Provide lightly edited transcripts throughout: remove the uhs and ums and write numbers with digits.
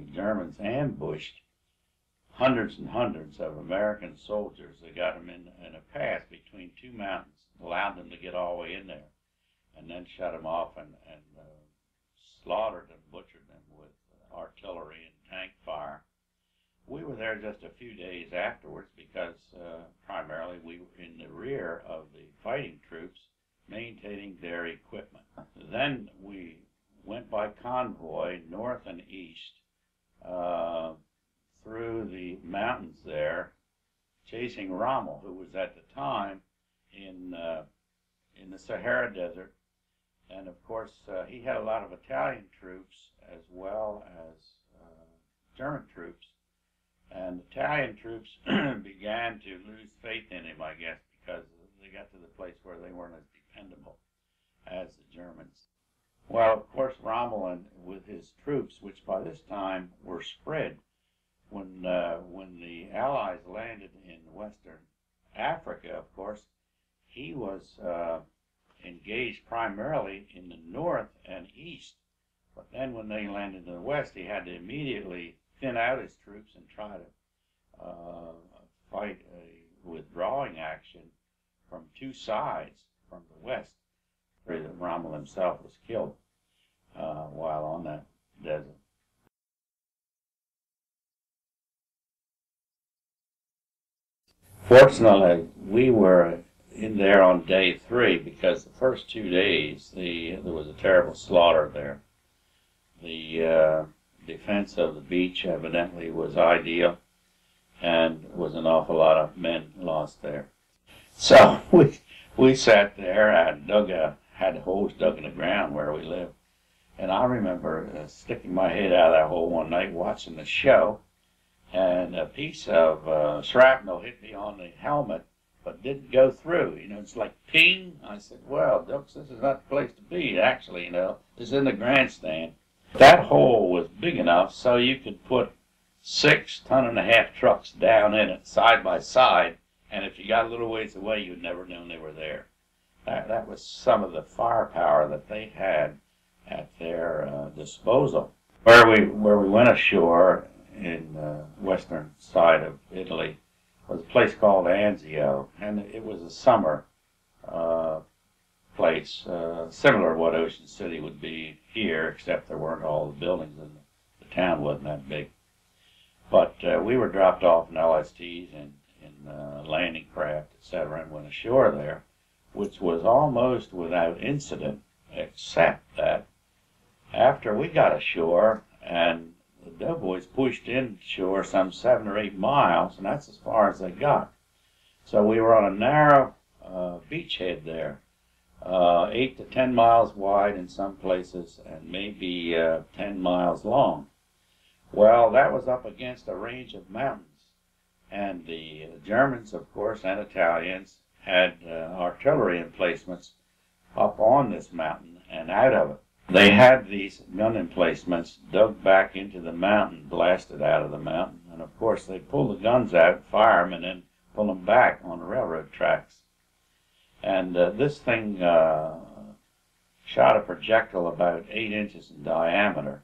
the Germans ambushed hundreds and hundreds of American soldiers. They got them in a pass between two mountains, allowed them to get all the way in there, and then shut them off and slaughtered and butchered them with artillery and tank fire. We were there just a few days afterwards because primarily we were in the rear of the fighting troops maintaining their equipment. Then we went by convoy north and east through the mountains there, chasing Rommel, who was at the time in the Sahara Desert. And of course, he had a lot of Italian troops as well as German troops. And Italian troops began to lose faith in him, I guess, because they got to the place where they weren't as dependable as the Germans. Well, of course, Rommel and with his troops, which by this time were spread, when the Allies landed in Western Africa, of course, he was engaged primarily in the north and east. But then when they landed in the west, he had to immediately thin out his troops and try to fight a withdrawing action from two sides from the west. Rommel himself was killed while on that desert. Fortunately, we were in there on day 3 because the first 2 days there was a terrible slaughter there. The defense of the beach evidently was ideal, and was an awful lot of men lost there. So we sat there and had holes dug in the ground where we lived. And I remember sticking my head out of that hole one night watching the show, and a piece of shrapnel hit me on the helmet, but didn't go through. You know, it's like ping. I said, well, Dilks, this is not the place to be, actually, you know. It's in the grandstand. That hole was big enough so you could put 6 ton-and-a-half trucks down in it, side by side, and if you got a little ways away, you'd never known they were there. That was some of the firepower that they had at their disposal. Where we went ashore in the western side of Italy was a place called Anzio, and it was a summer place, similar to what Ocean City would be here, except there weren't all the buildings, and the town wasn't that big. But we were dropped off in LSTs and in landing craft, etc., and went ashore there, which was almost without incident, except that after we got ashore and the doughboys pushed inshore some 7 or 8 miles, and that's as far as they got. So we were on a narrow beachhead there, 8 to 10 miles wide in some places, and maybe 10 miles long. Well, that was up against a range of mountains, and the Germans, of course, and Italians had artillery emplacements up on this mountain and out of it. They had these gun emplacements dug back into the mountain, blasted out of the mountain, and of course they pull the guns out, fire them, and then pull them back on the railroad tracks. And this thing shot a projectile about 8 inches in diameter.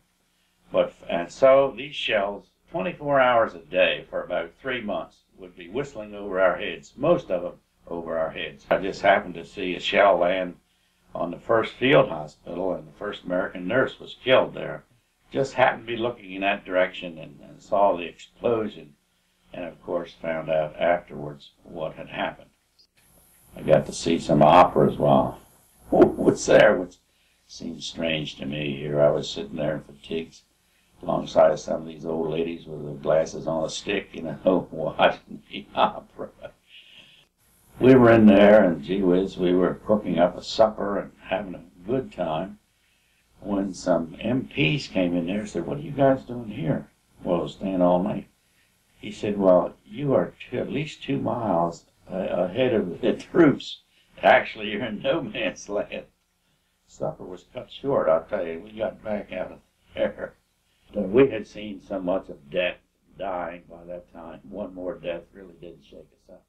And so these shells, 24 hours a day for about 3 months, would be whistling over our heads, most of them over our heads. I just happened to see a shell land on the first field hospital, and the first American nurse was killed there. Just happened to be looking in that direction and saw the explosion, and of course found out afterwards what had happened. I got to see some operas while I was there, which seemed strange to me. Here I was sitting there in fatigues alongside of some of these old ladies with their glasses on a stick, you know, watching the opera. We were in there, and gee whiz, we were cooking up a supper and having a good time when some MPs came in there and said, "What are you guys doing here?" Well, I was staying all night. He said, "Well, you are at least 2 miles ahead of the troops. Actually, you're in no man's land." Supper was cut short, I'll tell you. We got back out of there. We had seen so much of death, dying by that time. One more death really did shake us up.